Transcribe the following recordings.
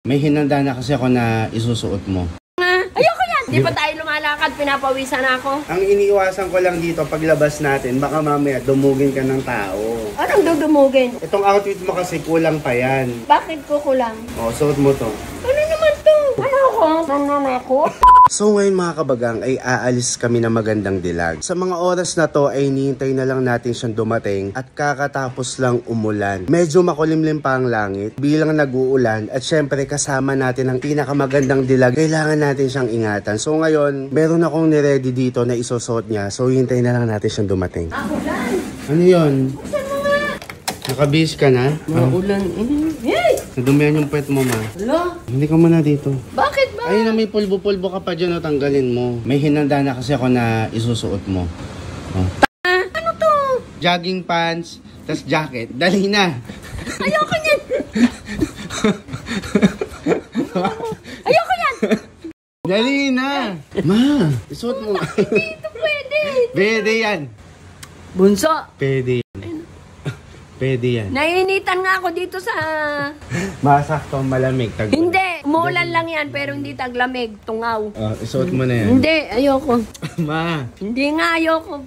May hinanda na kasi ako na isusuot mo. Ayoko yan! Di pa tayo lumalakad, pinapawisan ako. Ang iniiwasan ko lang dito paglabas natin, baka mamaya dumugin ka ng tao. Anong dudumugin? Itong outfit mo kasi kulang pa yan. Bakit ko kulang? O, suot mo to. Ano naman to? Ano ako? Nananako? So ngayon mga kabagang ay aalis kami na magandang dilag. Sa mga oras na to ay hinihintay na lang natin siyang dumating at kakatapos lang umulan. Medyo makulimlim pa ang langit bilang nag-uulan at syempre kasama natin ang pinakamagandang dilag. Kailangan natin siyang ingatan. So ngayon meron akong niready dito na isusuot niya. So hintayin na lang natin siyang dumating. Ulan! Ano yun? Buksan mo nga! Nakabihis ka na? Ulan. Hey! Nadumihan yung puwet mo ma. Hala? Hindi ka muna dito. Bakit ba? Ayun na may pulbo-pulbo ka pa dyan o tanggalin mo. May hinanda na kasi ako na isusuot mo. Oh. Ano to? Jogging pants, tas jacket. Dali na. Ayoko yan! Ayoko yan! Dali na. Ma, isuot mo. Hindi ito pwede. Pwede yan. Bunso! Pwede yan. Pwede yan. Nainitan nga ako dito sa... Masakto, malamig. Hindi! Umuulan lang yan pero hindi taglamig. Tungaw. Isuot mo na yan. Hindi, ayoko. Ma, Hindi nga ayoko.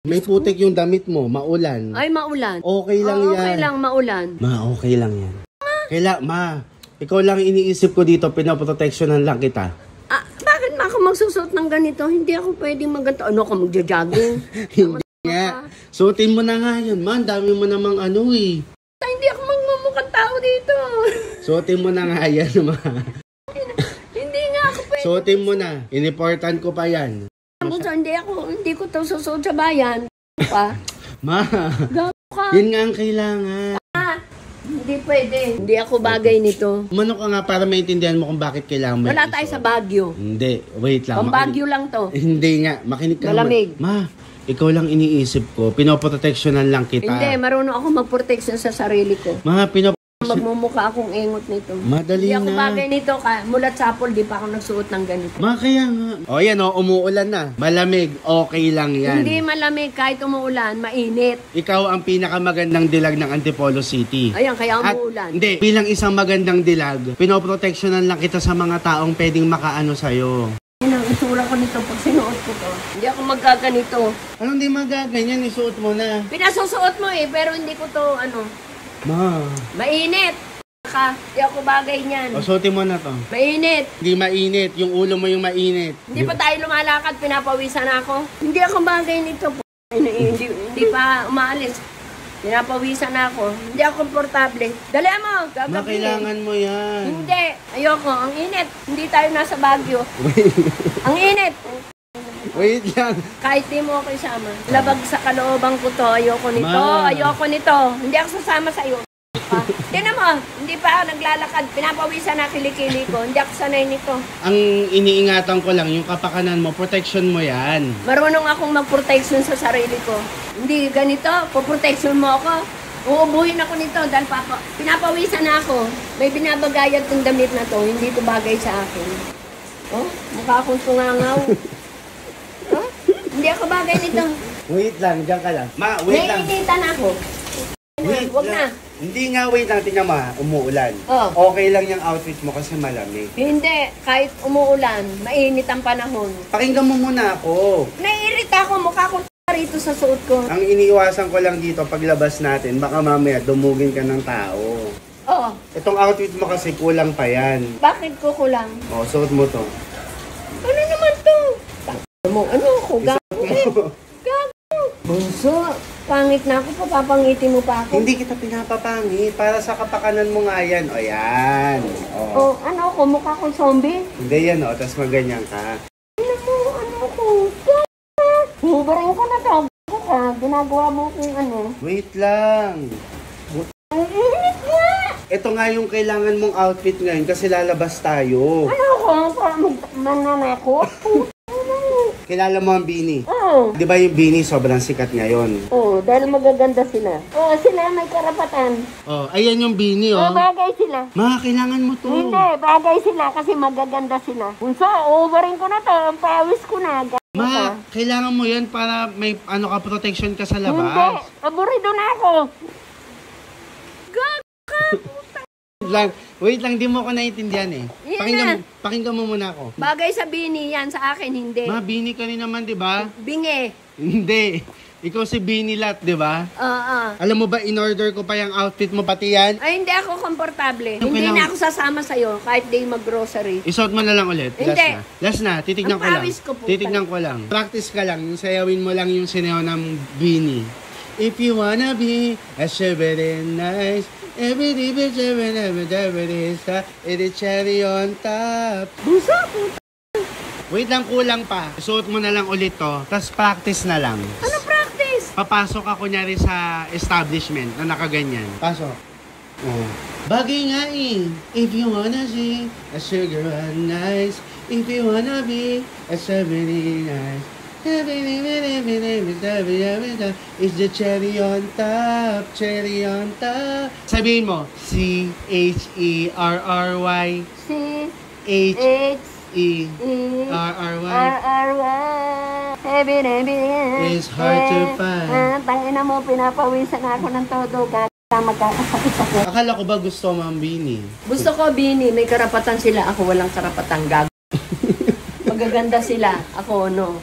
may putik yung damit mo. Maulan. Ay, maulan. Okay lang yan. Okay lang, maulan. Ma, okay lang yan. Ma, ikaw lang iniisip ko dito. Pinaproteksyonan lang kita. Ah, bakit ma ako magsusuot ng ganito? Hindi ako pwedeng magganto. Ano ako magja-jogging? Hindi nga. Suotin mo na nga yun. Man, dami mo namang ano eh. Hindi ako magmumukhang tao dito. Suotin mo na nga yan, ma. Hindi nga ako pwede. Suotin mo na. Inimportan ko pa yan. Bunso, hindi ko to susuot sa bayan. Pa. Ma, Gago ka. yun nga ang kailangan. Hindi pwede. Hindi ako bagay nito. Umano ka nga para maintindihan mo kung bakit kailangan mo Wala tayo sa Baguio. Hindi, wait lang. Ang Baguio lang to. Hindi nga, makinig ka. Malamig. Ma, ikaw lang iniisip ko. Pinoproteksyonan lang kita. Hindi, marunong ako mag-protection sa sarili ko. Ma, Magmumukha akong engot nito. Madali Hindi ako na. bagay nito. Mulat sa apple, di pa ako nagsuot ng ganito. Ma, kaya nga. O yan o, umuulan na. Malamig, okay lang yan. Hindi malamig kahit umuulan, mainit. Ikaw ang pinakamagandang dilag ng Antipolo City. Ayan, kaya At, umuulan. hindi, bilang isang magandang dilag, pinoproteksyonan lang kita sa mga taong pwedeng makaano sa'yo. Yan ang itsura ko nito pag sinuot ko to. Hindi ako magkaganito. Anong di magaganyan? Isuot mo na. Pinasusuot mo eh, pero hindi ko to, Ma. mainit. Hindi ako bagay niyan. O, suotin mo na to. Mainit. Hindi mainit. Yung ulo mo yung mainit. Hindi pa tayo lumalakad, pinapawisan ako. Hindi ako bagay nito po. Hindi pa umaalis. Pinapawisan ako. Hindi ako komportable. Dali mo, Ma, gagawin. kailangan mo yan. Hindi, ayoko. Ang init. Hindi tayo nasa Baguio. Ang init. Wait lang. Kahit di mo ako isama. Labag sa kalooban ko to. Ayoko nito. Ma. Ayoko nito. Hindi ako sasama sa iyo. Tignan mo, hindi pa ako naglalakad. Pinapawisan na kilikili ko. Hindi ako sanay nito. Ang iniingatan ko lang, yung kapakanan mo, protection mo yan. Marunong akong mag-protection sa sarili ko. Hindi ganito, po-protection mo ako. Uubuhin ako nito dahil pinapawisan na ako. May binabagayad kong damit na to. Hindi to bagay sa akin. Oh, mukha akong tungangaw. Oh, hindi ako bagay nito. Wait lang, dyan ka lang. Ma, wait lang. Naiinitan ako. Wait Huwag lang. na. Hindi nga, wait lang. Tingnan mo, umuulan. Oh. Okay lang yung outfit mo kasi malamig. Hindi, kahit umuulan, mainit ang panahon. Pakinggan mo muna ako. Naiirita ako, mukha akong rito sa suot ko. Ang iniiwasan ko lang dito paglabas natin, baka mamaya dumugin ka ng tao. Oh, Itong outfit mo kasi kulang pa yan. bakit ko kulang? O, suot mo to. Ano naman to? Mo, ano ako? Gago eh. Isuot mo. Gago. Bunso, pangit na ako, papapangitin mo pa ako. Hindi kita pinapapangit. Para sa kapakanan mo nga yan. O, yan. O. Oh, ano ako, mukha akong zombie? Hindi yan, o. Tapos maganyan ka. Ano ako? Hubarin ko na to. Ka, ginagawa mo kung ano. Wait lang. Ang init nga! Ito nga yung kailangan mong outfit ngayon kasi lalabas tayo. Ano ako? Mananakot? Kilala mo ang Beanie? Oo. Di ba yung Beanie sobrang sikat ngayon? Oo, dahil magaganda sila. Oo, sila may karapatan. Oh, ayan yung Beanie, Oo, oh. bagay sila. Ma, kailangan mo to. Hindi, bagay sila kasi magaganda sila. Bunso, overin ko na to. Ang pawis ko na. Ma, kailangan mo yan para may ano ka protection ka sa labas. Hindi, aburido na ako. Gag ka! Wait lang, di mo ako naiintindihan eh. Yan Pakinggan mo muna ako. Bagay sa bini yan, sa akin hindi. Ma, Bini ka rin naman, di ba? Bingi. Hindi. Ikaw si Bini Lat, di ba? Oo. Alam mo ba, in-order ko pa yung outfit mo, pati yan? Ay, hindi ako komportable. Okay Hindi lang. na ako sasama sa'yo kahit di mag-grocery. Isuot mo na lang ulit. Hindi. Last na. Titignan Ang ko lang. pawis ko po. Titignan ko lang. Practice ka lang. Yung sayawin mo lang yung sinayaw ng Bini. If you wanna be a very nice, it's cherry on top. Busa, puta. Wait lang, kulang pa. Isuot mo na lang ulit to, tapos practice na lang. Ano practice? Papasok ka kunyari sa establishment na nakaganyan. Pasok. Oh. Bagay nga eh. If you wanna see a sugar and nice, if you wanna be a very nice, is the cherry on top, cherry on top. Sabihin mo, C-H-E-R-R-Y, H-E-R-R-Y. It's hard to find. Tangina mo, pinapawisan ako ng todo. Magkakasakit ako. Akala ko ba gusto mo ang Bini? Gusto ko, Bini. May karapatan sila. Ako walang karapatan. Gago. Magaganda sila. Ako, no.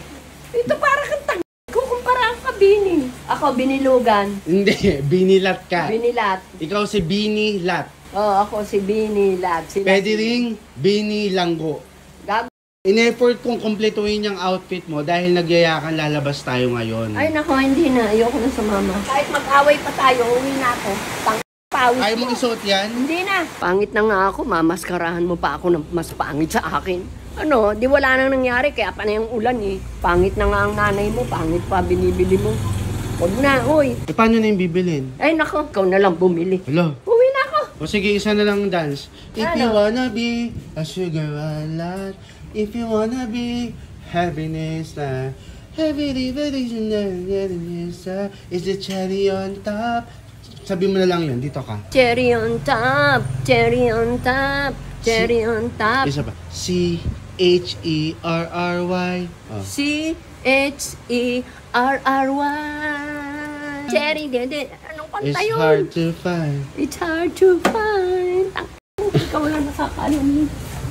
Ito para kang tag... Kukumpara ka, Bini. Ako, binilugan. Hindi, Binilat ka. Binilat. Ikaw si Bini Lat. Oo, ako si Binilat. Sila Pwede ring Bini Langgo. Gago. In-effort kong kumpletuhin yung outfit mo dahil nagyayakan lalabas tayo ngayon. Ay, nako, hindi na. Ayoko na sumama. Kahit mag-away pa tayo, uwi na ako. Pawis Ayaw mo. mong isuot yan? Hindi na. Pangit na nga ako, mamaskarahan mo pa ako ng mas pangit sa akin. Ano, di wala nang nangyari, kaya pa na yung ulan eh. Pangit na nga ang nanay mo, pangit pa binibili mo. Huwag na, uy. E paano na yung bibilin? Ay nako, ikaw na lang bumili. Hala. Uwi na ako. O sige, isa na lang dance. If Ano? you wanna be a sugar a lot, if you wanna be happiness na, is the cherry on top. Sabi mo na lang yun, dito ka. Cherry on top, cherry on top, cherry on top. Isa pa. C-H-E-R-R-Y. Oh. C-H-E-R-R-Y. Cherry, dede. Anong kanta It's yun? hard to find. It's hard to find. Ikaw lang nakakaalam.